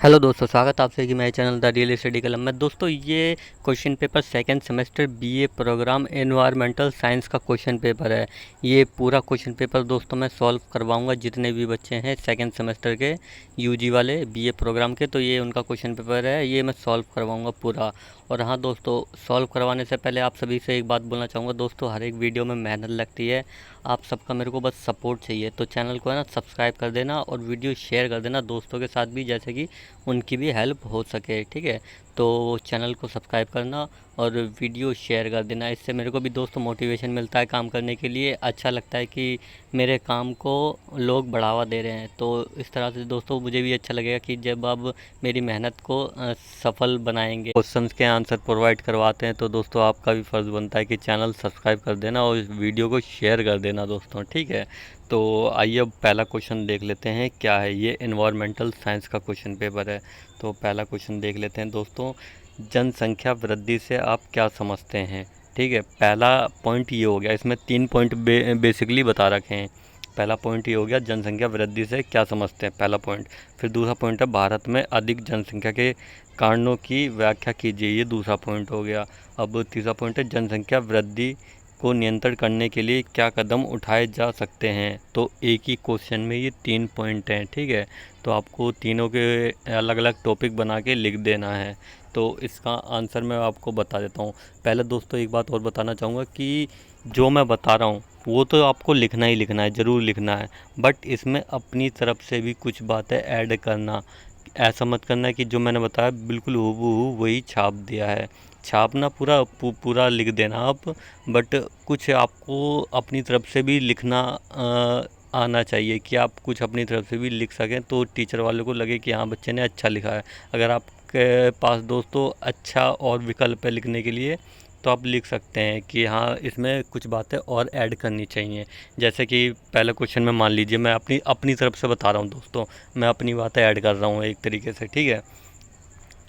Hello दोस्तों, स्वागत है आपसे कि मेरे channel the real study club में। दोस्तों, ये question paper second semester BA programme environmental science का क्वेश्चन पेपर है। ये पूरा क्वेश्चन पेपर दोस्तों मैं सॉल्व करवाऊंगा। जितने भी बच्चे हैं सेकंड सेमेस्टर के यूजी वाले बीए प्रोग्राम के, तो ये उनका क्वेश्चन पेपर है, ये मैं सॉल्व करवाऊँगा पूरा। और हाँ दोस्तों, सॉल्व करवाने से पहले आप सभी से एक बात बोलना चाहूँगा। दोस्तों, हर एक वीडियो में मेहनत लगती है, आप सबका मेरे को बस सपोर्ट चाहिए। तो चैनल को है ना सब्सक्राइब कर देना और वीडियो शेयर कर देना दोस्तों के साथ भी, जैसे कि उनकी भी हेल्प हो सके। ठीक है, तो चैनल को सब्सक्राइब करना और वीडियो शेयर कर देना। इससे मेरे को भी दोस्तों मोटिवेशन मिलता है काम करने के लिए। अच्छा लगता है कि मेरे काम को लोग बढ़ावा दे रहे हैं। तो इस तरह से दोस्तों मुझे भी अच्छा लगेगा कि जब आप मेरी मेहनत को सफल बनाएंगे, क्वेश्चंस के आंसर प्रोवाइड करवाते हैं, तो दोस्तों आपका भी फ़र्ज़ बनता है कि चैनल सब्सक्राइब कर देना और इस वीडियो को शेयर कर देना दोस्तों। ठीक है, तो आइए अब पहला क्वेश्चन देख लेते हैं क्या है। ये एनवायरमेंटल साइंस का क्वेश्चन पेपर है। तो पहला क्वेश्चन देख लेते हैं दोस्तों। जनसंख्या वृद्धि से आप क्या समझते हैं? ठीक है, पहला पॉइंट ये हो गया। इसमें 3 पॉइंट बेसिकली बता रखे हैं। पहला पॉइंट ये हो गया, जनसंख्या वृद्धि से क्या समझते हैं, पहला पॉइंट। फिर दूसरा पॉइंट है, भारत में अधिक जनसंख्या के कारणों की व्याख्या कीजिए, ये दूसरा पॉइंट हो गया। अब तीसरा पॉइंट है, जनसंख्या वृद्धि को नियंत्रण करने के लिए क्या कदम उठाए जा सकते हैं। तो एक ही क्वेश्चन में ये 3 पॉइंट हैं। ठीक है, तो आपको तीनों के अलग अलग टॉपिक बना के लिख देना है। तो इसका आंसर मैं आपको बता देता हूँ। पहले दोस्तों एक बात और बताना चाहूँगा कि जो मैं बता रहा हूँ वो तो आपको लिखना ही लिखना है, ज़रूर लिखना है। बट इसमें अपनी तरफ से भी कुछ बातें ऐड करना। ऐसा मत करना कि जो मैंने बताया बिल्कुल हूबहू वही छाप दिया है। छापना पूरा लिख देना आप। बट कुछ आपको अपनी तरफ से भी लिखना आना चाहिए कि आप कुछ अपनी तरफ से भी लिख सकें, तो टीचर वालों को लगे कि हाँ बच्चे ने अच्छा लिखा है। अगर आपके पास दोस्तों अच्छा और विकल्प है लिखने के लिए, तो आप लिख सकते हैं कि हाँ इसमें कुछ बातें और ऐड करनी चाहिए। जैसे कि पहले क्वेश्चन में मान लीजिए मैं अपनी अपनी तरफ से बता रहा हूँ दोस्तों, मैं अपनी बातें ऐड कर रहा हूँ एक तरीके से। ठीक है,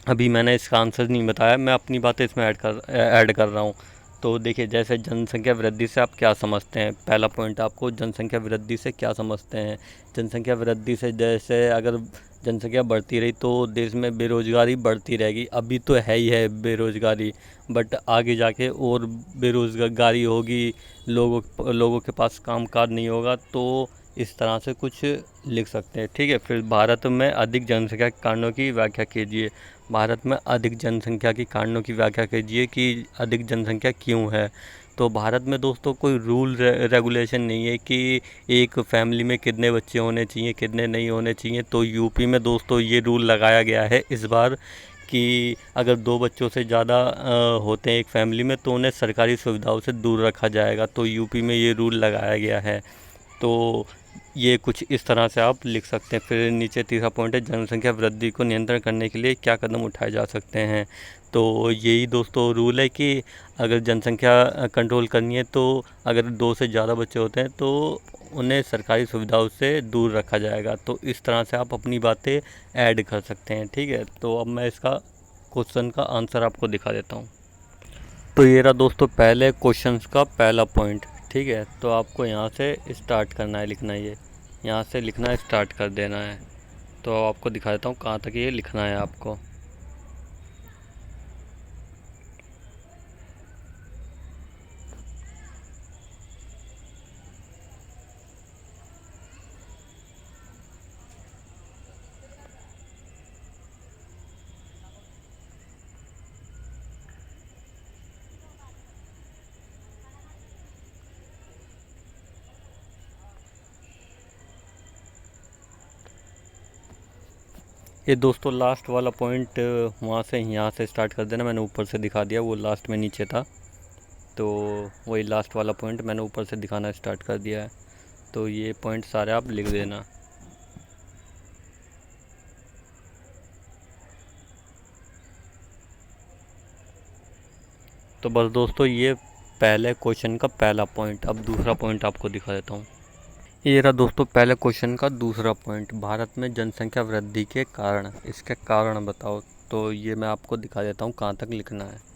अभी मैंने इसका आंसर नहीं बताया, मैं अपनी बातें इसमें ऐड कर रहा हूँ। तो देखिए, जैसे जनसंख्या वृद्धि से आप क्या समझते हैं, पहला पॉइंट आपको जनसंख्या वृद्धि से क्या समझते हैं। जनसंख्या वृद्धि से जैसे अगर जनसंख्या बढ़ती रही तो देश में बेरोजगारी बढ़ती रहेगी। अभी तो है ही है बेरोजगारी, बट आगे जाके और बेरोजगारी होगी, लोगों के पास काम काज नहीं होगा। तो इस तरह से कुछ लिख सकते हैं। ठीक है, फिर भारत में अधिक जनसंख्या के कारणों की व्याख्या कीजिए। भारत में अधिक जनसंख्या के कारणों की व्याख्या कीजिए कि अधिक जनसंख्या क्यों है। तो भारत में दोस्तों कोई रूल रेगुलेशन नहीं है कि एक फैमिली में कितने बच्चे होने चाहिए, कितने नहीं होने चाहिए। तो यूपी में दोस्तों ये रूल लगाया गया है इस बार कि अगर 2 बच्चों से ज़्यादा होते हैं एक फैमिली में, तो उन्हें सरकारी सुविधाओं से दूर रखा जाएगा। तो यूपी में ये रूल लगाया गया है। तो ये कुछ इस तरह से आप लिख सकते हैं। फिर नीचे तीसरा पॉइंट है, जनसंख्या वृद्धि को नियंत्रण करने के लिए क्या कदम उठाए जा सकते हैं। तो यही दोस्तों रूल है कि अगर जनसंख्या कंट्रोल करनी है, तो अगर 2 से ज़्यादा बच्चे होते हैं तो उन्हें सरकारी सुविधाओं से दूर रखा जाएगा। तो इस तरह से आप अपनी बातें ऐड कर सकते हैं। ठीक है, तो अब मैं इसका क्वेश्चन का आंसर आपको दिखा देता हूँ। तो ये रहा दोस्तों पहले क्वेश्चन का पहला पॉइंट। ठीक है, तो आपको यहाँ से स्टार्ट करना है लिखना, ये यहाँ से लिखना स्टार्ट कर देना है। तो आपको दिखा देता हूँ कहाँ तक ये लिखना है आपको। ये दोस्तों लास्ट वाला पॉइंट वहाँ से यहाँ से स्टार्ट कर देना। मैंने ऊपर से दिखा दिया, वो लास्ट में नीचे था, तो वही लास्ट वाला पॉइंट मैंने ऊपर से दिखाना स्टार्ट कर दिया है। तो ये पॉइंट सारे आप लिख देना। तो बस दोस्तों ये पहले क्वेश्चन का पहला पॉइंट। अब दूसरा पॉइंट आपको दिखा देता हूँ। ये रहा दोस्तों पहले क्वेश्चन का दूसरा पॉइंट, भारत में जनसंख्या वृद्धि के कारण, इसके कारण बताओ। तो ये मैं आपको दिखा देता हूँ कहाँ तक लिखना है।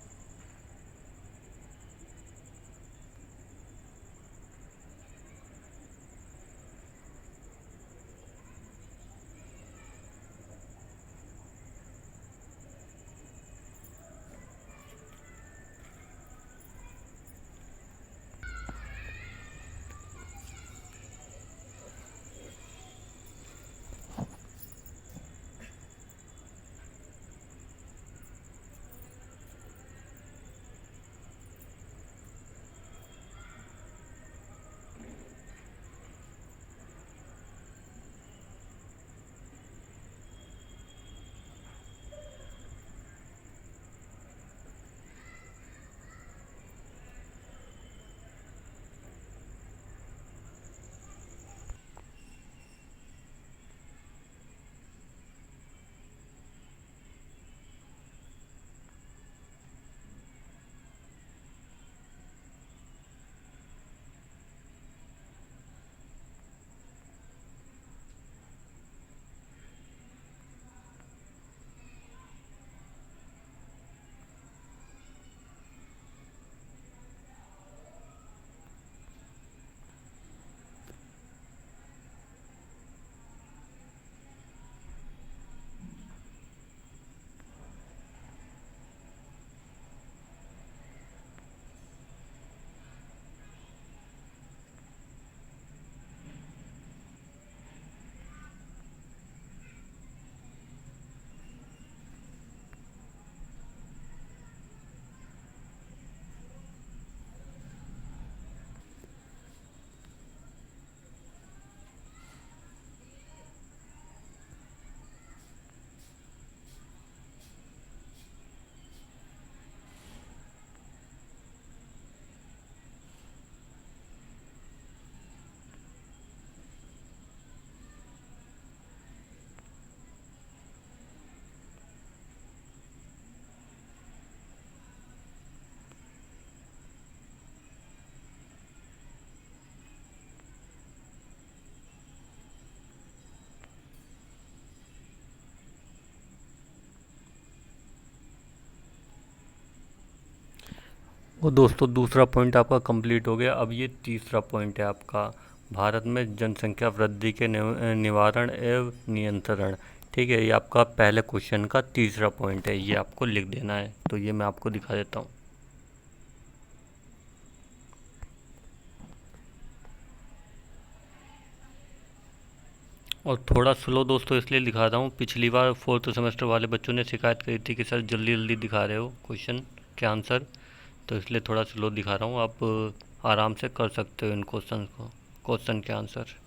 और दोस्तों दूसरा पॉइंट आपका कंप्लीट हो गया। अब ये तीसरा पॉइंट है आपका, भारत में जनसंख्या वृद्धि के निवारण एवं नियंत्रण। ठीक है, ये आपका पहले क्वेश्चन का तीसरा पॉइंट है, ये आपको लिख देना है। तो ये मैं आपको दिखा देता हूँ। और थोड़ा स्लो दोस्तों इसलिए दिखा रहा हूँ, पिछली बार फोर्थ सेमेस्टर वाले बच्चों ने शिकायत करी थी कि सर जल्दी जल्दी दिखा रहे हो क्वेश्चन के आंसर, तो इसलिए थोड़ा स्लो दिखा रहा हूँ। आप आराम से कर सकते हो इन क्वेश्चन को, क्वेश्चन के आंसर।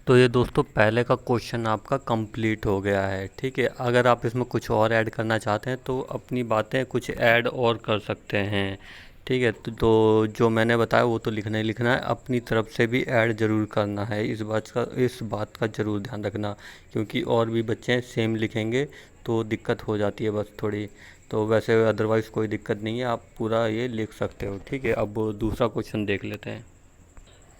तो ये दोस्तों पहले का क्वेश्चन आपका कंप्लीट हो गया है। ठीक है, अगर आप इसमें कुछ और ऐड करना चाहते हैं तो अपनी बातें कुछ ऐड और कर सकते हैं। ठीक है, तो जो मैंने बताया वो तो लिखना ही लिखना है, अपनी तरफ से भी ऐड ज़रूर करना है। इस बात का ज़रूर ध्यान रखना, क्योंकि और भी बच्चे सेम लिखेंगे तो दिक्कत हो जाती है बस थोड़ी। तो वैसे अदरवाइज़ कोई दिक्कत नहीं है, आप पूरा ये लिख सकते हो। ठीक है, अब दूसरा क्वेश्चन देख लेते हैं।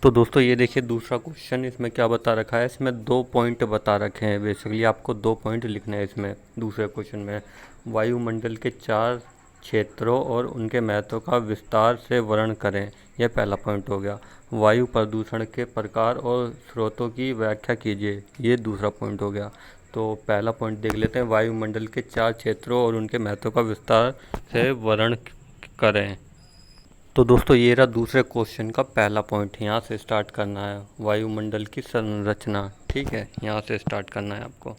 तो दोस्तों ये देखिए दूसरा क्वेश्चन, इसमें क्या बता रखा है, इसमें 2 पॉइंट बता रखे हैं। बेसिकली आपको 2 पॉइंट लिखने हैं इसमें दूसरे क्वेश्चन में। वायुमंडल के 4 क्षेत्रों और उनके महत्व का विस्तार से वर्णन करें, यह पहला पॉइंट हो गया। वायु प्रदूषण के प्रकार और स्रोतों की व्याख्या कीजिए, ये दूसरा पॉइंट हो गया। तो पहला पॉइंट देख लेते हैं, वायुमंडल के 4 क्षेत्रों और उनके महत्व का विस्तार से वर्णन करें। तो दोस्तों ये रहा दूसरे क्वेश्चन का पहला पॉइंट, यहाँ से स्टार्ट करना है, वायुमंडल की संरचना। ठीक है, यहाँ से स्टार्ट करना है आपको।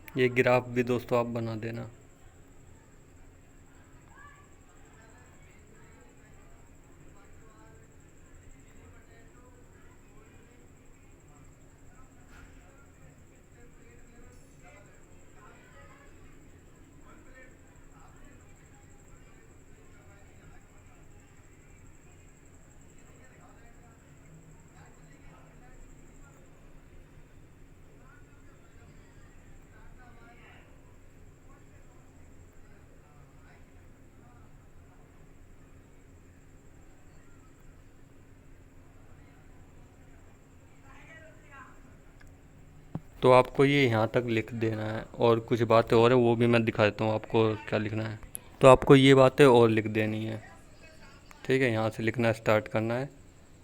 ये ग्राफ भी दोस्तों आप बना देना। तो आपको ये यहाँ तक लिख देना है, और कुछ बातें और है वो भी मैं दिखा देता हूँ आपको क्या लिखना है। तो आपको ये बातें और लिख देनी है, ठीक है। यहाँ से लिखना स्टार्ट करना है,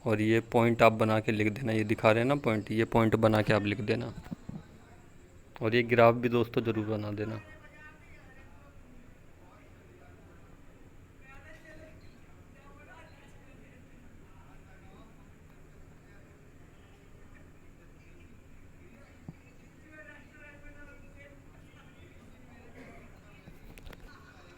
और ये पॉइंट आप बना के लिख देना। ये दिखा रहे हैं ना पॉइंट, ये पॉइंट बना के आप लिख देना। और ये ग्राफ भी दोस्तों ज़रूर बना देना।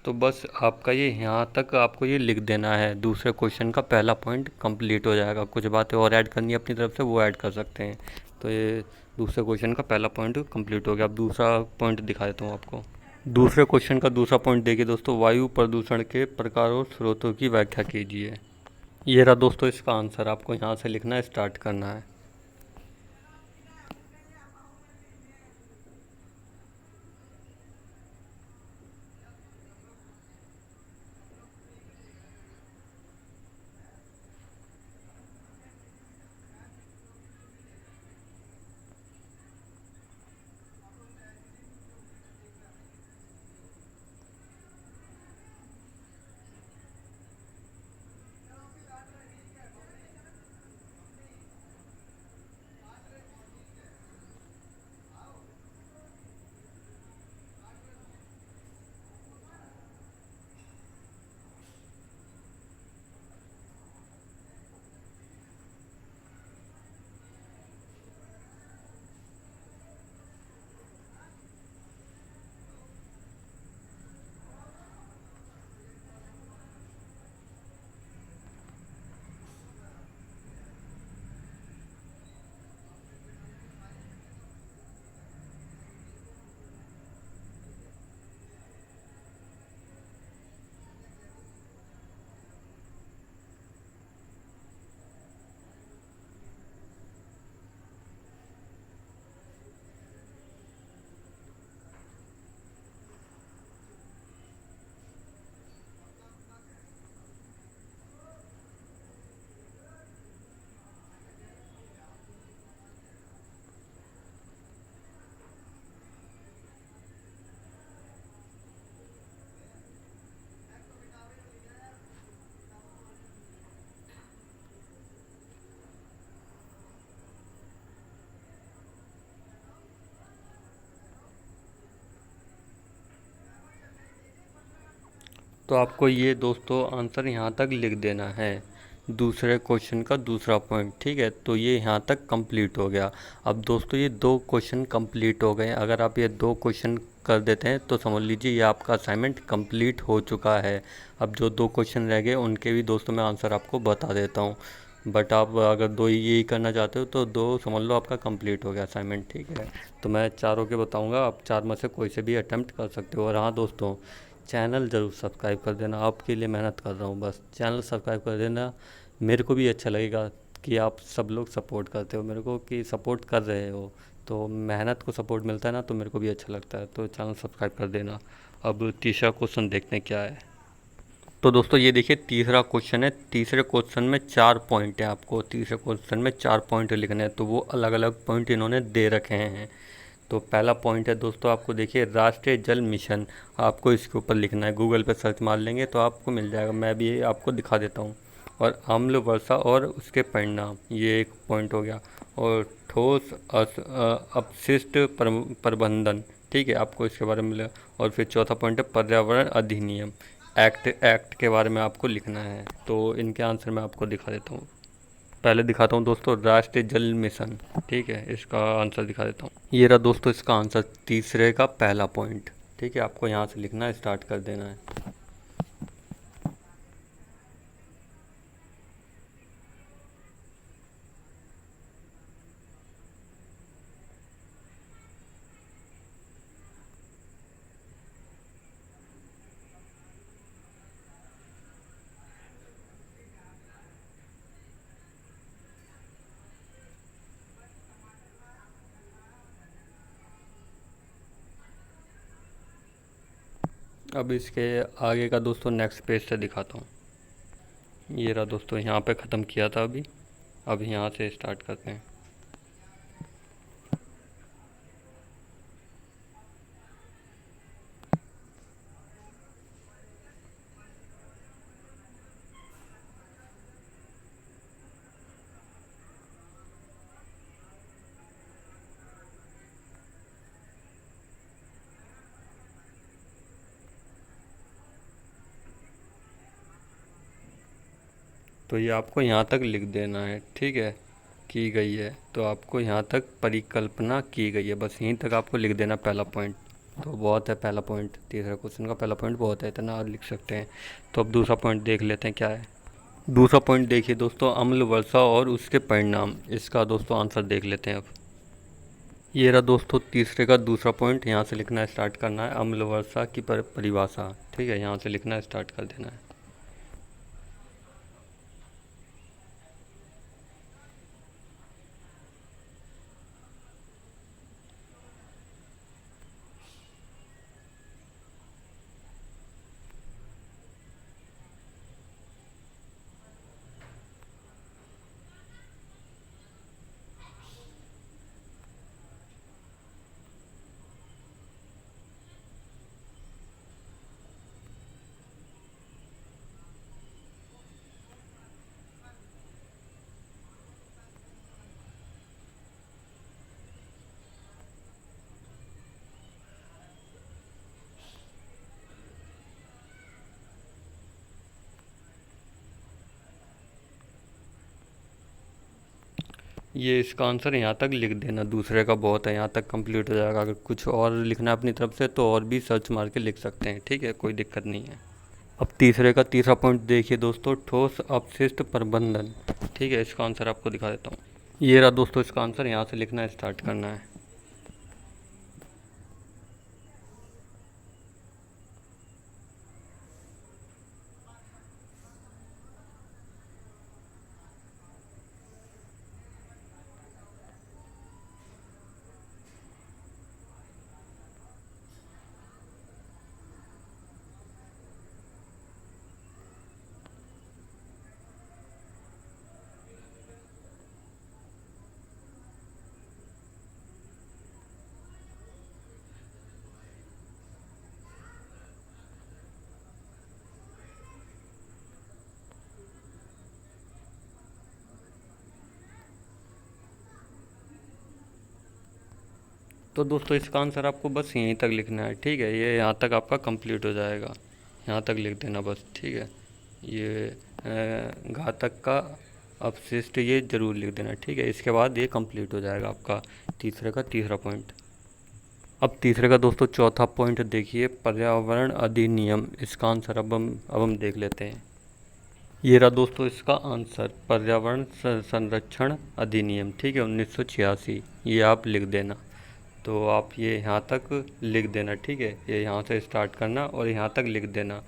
तो बस आपका ये यहाँ तक आपको ये लिख देना है, दूसरे क्वेश्चन का पहला पॉइंट कंप्लीट हो जाएगा। कुछ बातें और ऐड करनी है अपनी तरफ से, वो ऐड कर सकते हैं। तो ये दूसरे क्वेश्चन का पहला पॉइंट कंप्लीट हो गया। अब दूसरा पॉइंट दिखा देता हूँ आपको। दूसरे क्वेश्चन का दूसरा पॉइंट देखिए दोस्तों, वायु प्रदूषण के प्रकार और स्रोतों की व्याख्या कीजिए। ये रहा दोस्तों इसका आंसर, आपको यहाँ से लिखना स्टार्ट करना है। तो आपको ये दोस्तों आंसर यहाँ तक लिख देना है, दूसरे क्वेश्चन का दूसरा पॉइंट, ठीक है। तो ये यहाँ तक कंप्लीट हो गया। अब दोस्तों ये दो क्वेश्चन कंप्लीट हो गए। अगर आप ये दो क्वेश्चन कर देते हैं तो समझ लीजिए ये आपका असाइनमेंट कंप्लीट हो चुका है। अब जो दो क्वेश्चन रह गए उनके भी दोस्तों मैं आंसर आपको बता देता हूँ। बट आप अगर दो यही करना चाहते हो तो दो समझ लो आपका कंप्लीट हो गया असाइनमेंट, ठीक है। तो मैं चारों के बताऊँगा, आप चार में से कोई से भी अटैम्प्ट कर सकते हो। और हाँ दोस्तों, चैनल ज़रूर सब्सक्राइब कर देना, आपके लिए मेहनत कर रहा हूँ, बस चैनल सब्सक्राइब कर देना। मेरे को भी अच्छा लगेगा कि आप सब लोग सपोर्ट करते हो मेरे को, कि सपोर्ट कर रहे हो। तो मेहनत को सपोर्ट मिलता है ना, तो मेरे को भी अच्छा लगता है। तो चैनल सब्सक्राइब कर देना। अब तीसरा क्वेश्चन देखते हैं क्या है। तो दोस्तों ये देखिए तीसरा क्वेश्चन है। तीसरे क्वेश्चन में 4 पॉइंट है, आपको तीसरे क्वेश्चन में 4 पॉइंट लिखने हैं। तो वो अलग अलग पॉइंट इन्होंने दे रखे हैं। तो पहला पॉइंट है दोस्तों, आपको देखिए राष्ट्रीय जल मिशन, आपको इसके ऊपर लिखना है। गूगल पे सर्च मार लेंगे तो आपको मिल जाएगा, मैं भी आपको दिखा देता हूँ। और अम्ल वर्षा और उसके परिणाम, ये एक पॉइंट हो गया। और ठोस अपशिष्ट प्रबंधन, ठीक है, आपको इसके बारे में मिलेगा। और फिर चौथा पॉइंट है पर्यावरण अधिनियम एक्ट के बारे में आपको लिखना है। तो इनके आंसर मैं आपको दिखा देता हूँ। पहले दिखाता हूँ दोस्तों राष्ट्रीय जल मिशन, ठीक है, इसका आंसर दिखा देता हूँ। ये रहा दोस्तों इसका आंसर, तीसरे का पहला पॉइंट, ठीक है। आपको यहाँ से लिखना है, स्टार्ट कर देना है। अब इसके आगे का दोस्तों नेक्स्ट पेज से दिखाता हूँ। ये रहा दोस्तों, यहाँ पे ख़त्म किया था अभी। अब यहाँ से स्टार्ट करते हैं। तो ये आपको यहाँ तक लिख देना है, ठीक है। की गई है तो आपको यहाँ तक परिकल्पना की गई है, बस यहीं तक आपको लिख देना पहला पॉइंट। तो बहुत है पहला पॉइंट, तीसरा क्वेश्चन का पहला पॉइंट बहुत है, इतना और लिख सकते हैं। तो अब दूसरा पॉइंट देख लेते हैं क्या है। दूसरा पॉइंट देखिए दोस्तों, अम्ल वर्षा और उसके परिणाम। इसका दोस्तों आंसर देख लेते हैं अब। ये रहा दोस्तों तीसरे का दूसरा पॉइंट, यहाँ से लिखना स्टार्ट करना है। अम्ल वर्षा की परिभाषा, ठीक है, यहाँ से लिखना स्टार्ट कर देना है। ये इसका आंसर यहाँ तक लिख देना, दूसरे का बहुत है, यहाँ तक कंप्लीट हो जाएगा। अगर कुछ और लिखना है अपनी तरफ से तो और भी सर्च मार के लिख सकते हैं, ठीक है, कोई दिक्कत नहीं है। अब तीसरे का तीसरा पॉइंट देखिए दोस्तों, ठोस अपशिष्ट प्रबंधन, ठीक है, इसका आंसर आपको दिखा देता हूँ। ये रहा दोस्तों इसका आंसर, यहाँ से लिखना स्टार्ट करना है। तो दोस्तों इसका आंसर आपको बस यहीं तक लिखना है, ठीक है, ये यहाँ तक आपका कंप्लीट हो जाएगा। यहाँ तक लिख देना बस, ठीक है। ये घातक का अपशिष्ट ये ज़रूर लिख देना, ठीक है। इसके बाद ये कंप्लीट हो जाएगा आपका तीसरे का तीसरा पॉइंट। अब तीसरे का दोस्तों चौथा पॉइंट देखिए, पर्यावरण अधिनियम। इसका आंसर अब हम देख लेते हैं। ये रहा दोस्तों इसका आंसर, पर्यावरण संरक्षण अधिनियम, ठीक है, 1986। ये आप लिख देना। तो आप ये यहाँ तक लिख देना, ठीक है, ये यहाँ से स्टार्ट करना और यहाँ तक लिख देना।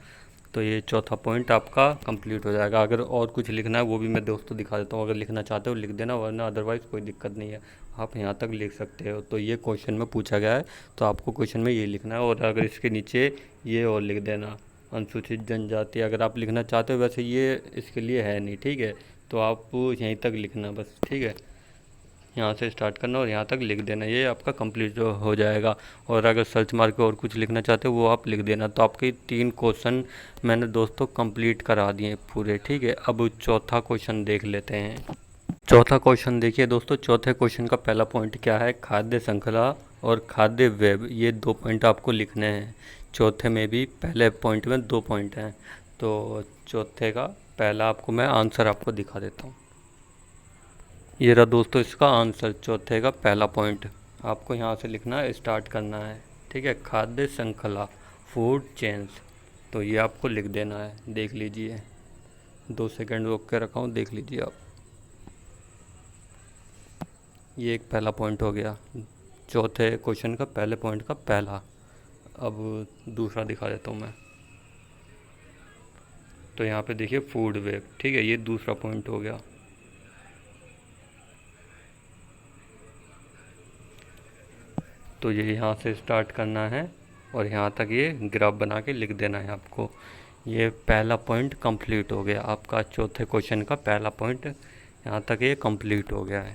तो ये चौथा पॉइंट आपका कंप्लीट हो जाएगा। अगर और कुछ लिखना है वो भी मैं दोस्तों दिखा देता हूँ, अगर लिखना चाहते हो लिख देना, वरना अदरवाइज़ कोई दिक्कत नहीं है, आप यहाँ तक लिख सकते हो। तो ये क्वेश्चन में पूछा गया है, तो आपको क्वेश्चन में ये लिखना है। और अगर इसके नीचे ये और लिख देना, अनुसूचित जनजाति, अगर आप लिखना चाहते हो, वैसे ये इसके लिए है नहीं, ठीक है, तो आप यहीं तक लिखना बस, ठीक है, यहाँ से स्टार्ट करना और यहाँ तक लिख देना, ये आपका कंप्लीट हो जाएगा। और अगर सर्च मार के और कुछ लिखना चाहते हो वो आप लिख देना। तो आपके 3 क्वेश्चन मैंने दोस्तों कंप्लीट करा दिए पूरे, ठीक है। अब चौथा क्वेश्चन देख लेते हैं। चौथा क्वेश्चन देखिए दोस्तों, चौथे क्वेश्चन का पहला पॉइंट क्या है, खाद्य श्रृंखला और खाद्य वेब, ये 2 पॉइंट आपको लिखने हैं। चौथे में भी पहले पॉइंट में 2 पॉइंट हैं, तो चौथे का पहला आपको मैं आंसर आपको दिखा देता हूँ। ये रहा दोस्तों इसका आंसर, चौथे का पहला पॉइंट आपको यहाँ से लिखना स्टार्ट करना है, ठीक है, खाद्य श्रृंखला, फूड चेन्स। तो ये आपको लिख देना है, देख लीजिए, 2 सेकंड रोक के रखा हूँ, देख लीजिए आप। ये एक पहला पॉइंट हो गया, चौथे क्वेश्चन का पहले पॉइंट का पहला। अब दूसरा दिखा देता हूँ मैं। तो यहाँ पे देखिए फूड वेब, ठीक है, ये दूसरा पॉइंट हो गया। तो ये यहाँ से स्टार्ट करना है और यहाँ तक ये ग्राफ बना के लिख देना है आपको। ये पहला पॉइंट कंप्लीट हो गया आपका, चौथे क्वेश्चन का पहला पॉइंट यहाँ तक ये कंप्लीट हो गया है।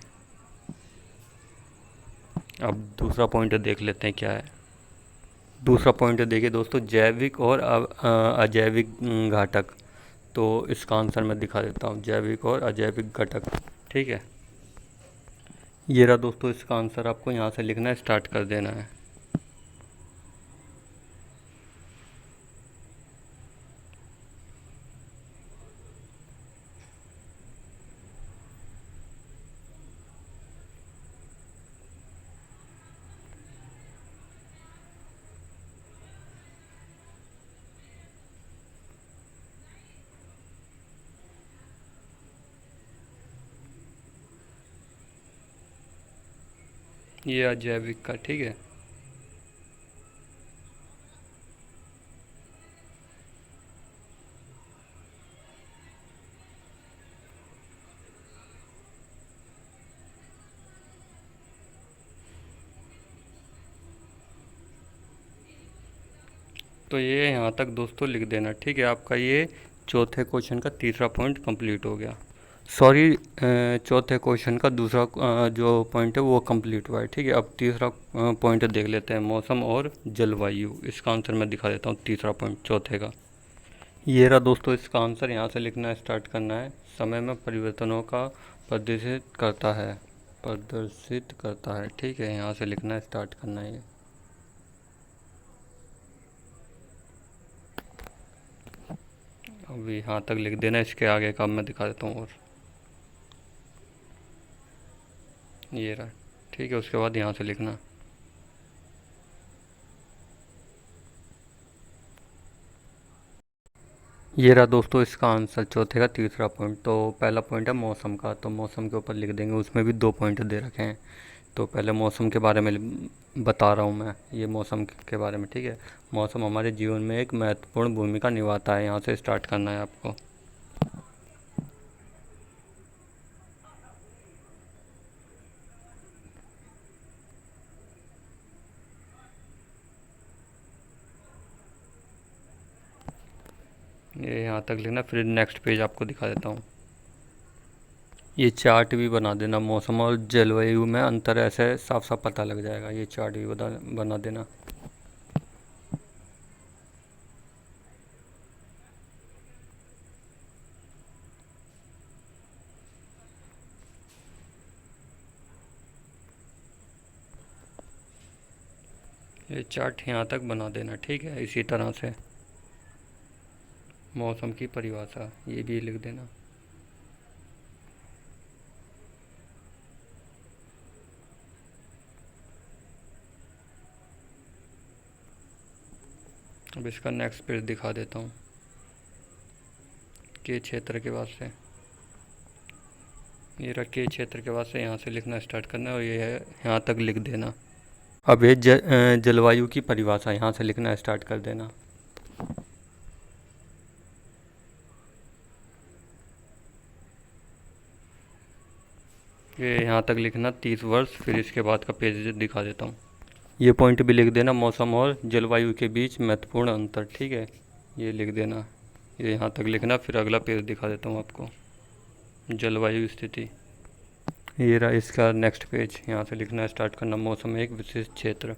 अब दूसरा पॉइंट देख लेते हैं क्या है। दूसरा पॉइंट देखिए दोस्तों, जैविक और अजैविक घटक। तो इसका आंसर मैं दिखा देता हूँ, जैविक और अजैविक घटक, ठीक है। ये रहा दोस्तों इसका आंसर, आपको यहाँ से लिखना स्टार्ट कर देना है। ये अजैविक का, ठीक है। तो ये यहाँ तक दोस्तों लिख देना, ठीक है। आपका ये चौथे क्वेश्चन का तीसरा पॉइंट कंप्लीट हो गया। सॉरी, चौथे क्वेश्चन का दूसरा जो पॉइंट है वो कंप्लीट हुआ है, ठीक है। अब तीसरा पॉइंट देख लेते हैं, मौसम और जलवायु। इसका आंसर मैं दिखा देता हूँ, तीसरा पॉइंट चौथे का। ये रहा दोस्तों इसका आंसर। यहाँ से लिखना स्टार्ट करना है। समय में परिवर्तनों का प्रदर्शित करता है, प्रदर्शित करता है, ठीक है। यहाँ से लिखना स्टार्ट करना है। अभी यहाँ तक लिख देना, इसके आगे का मैं दिखा देता हूँ। और ये रहा, ठीक है। उसके बाद यहाँ से लिखना। ये रहा दोस्तों इसका आंसर, चौथे का तीसरा पॉइंट। तो पहला पॉइंट है मौसम का, तो मौसम के ऊपर लिख देंगे। उसमें भी दो पॉइंट दे रखे हैं। तो पहले मौसम के बारे में बता रहा हूँ मैं, ये मौसम के बारे में, ठीक है। मौसम हमारे जीवन में एक महत्वपूर्ण भूमिका निभाता है। यहाँ से स्टार्ट करना है आपको। ये यहाँ तक लिखना, फिर नेक्स्ट पेज आपको दिखा देता हूँ। ये चार्ट भी बना देना, मौसम और जलवायु में अंतर ऐसे साफ साफ पता लग जाएगा। ये चार्ट भी बना देना। ये चार्ट यहाँ तक बना देना, ठीक है। इसी तरह से मौसम की परिभाषा ये भी लिख देना। अब इसका नेक्स्ट पेज दिखा देता हूँ। के क्षेत्र के वास्ते, ये रखिए क्षेत्र के वास्ते। यहाँ से लिखना स्टार्ट करना है और ये है यहाँ तक लिख देना। अब ये जलवायु की परिभाषा यहाँ से लिखना स्टार्ट कर देना। ये यहाँ तक लिखना 30 वर्ष, फिर इसके बाद का पेज दिखा देता हूँ। ये पॉइंट भी लिख देना, मौसम और जलवायु के बीच महत्वपूर्ण अंतर, ठीक है। ये लिख देना। ये यहाँ तक लिखना, फिर अगला पेज दिखा देता हूँ आपको। जलवायु स्थिति, ये रहा इसका नेक्स्ट पेज। यहाँ से लिखना स्टार्ट करना, मौसम एक विशिष्ट क्षेत्र।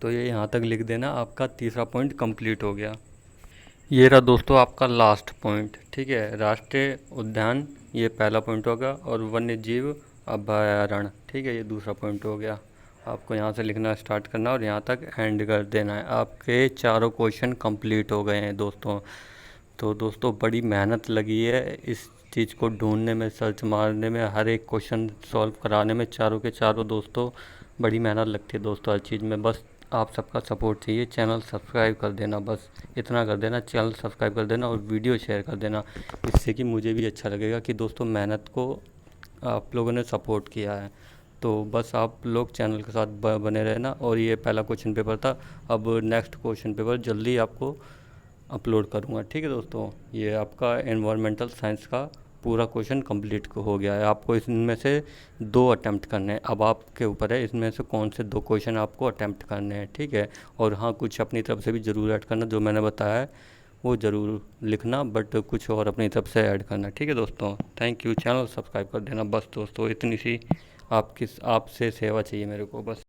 तो ये यहाँ तक लिख देना, आपका तीसरा पॉइंट कंप्लीट हो गया। ये रहा दोस्तों आपका लास्ट पॉइंट, ठीक है। राष्ट्रीय उद्यान, ये पहला पॉइंट होगा। और वन्य जीव अभयारण्य, ठीक है, ये दूसरा पॉइंट हो गया। आपको यहाँ से लिखना स्टार्ट करना और यहाँ तक एंड कर देना है। आपके चारों क्वेश्चन कंप्लीट हो गए हैं दोस्तों। तो दोस्तों बड़ी मेहनत लगी है इस चीज़ को ढूंढने में, सर्च मारने में, हर एक क्वेश्चन सॉल्व कराने में। चारों के चारों दोस्तों बड़ी मेहनत लगती है दोस्तों हर चीज़ में। बस आप सबका सपोर्ट चाहिए। चैनल सब्सक्राइब कर देना, बस इतना कर देना। चैनल सब्सक्राइब कर देना और वीडियो शेयर कर देना, इससे कि मुझे भी अच्छा लगेगा कि दोस्तों मेहनत को आप लोगों ने सपोर्ट किया है। तो बस आप लोग चैनल के साथ बने रहना। और ये पहला क्वेश्चन पेपर था। अब नेक्स्ट क्वेश्चन पेपर जल्दी आपको अपलोड करूँगा, ठीक है दोस्तों। ये आपका एनवायरमेंटल साइंस का पूरा क्वेश्चन कंप्लीट हो गया है। आपको इसमें से 2 अटैम्प्ट करने हैं। अब आपके ऊपर है इसमें से कौन से 2 क्वेश्चन आपको अटैम्प्ट करने हैं, ठीक है। और हाँ, कुछ अपनी तरफ से भी ज़रूर ऐड करना, जो मैंने बताया है वो ज़रूर लिखना, बट कुछ और अपनी तरफ से ऐड करना, ठीक है दोस्तों। Thank you. चैनल सब्सक्राइब कर देना। बस दोस्तों इतनी सी आपसे सेवा चाहिए मेरे को, बस।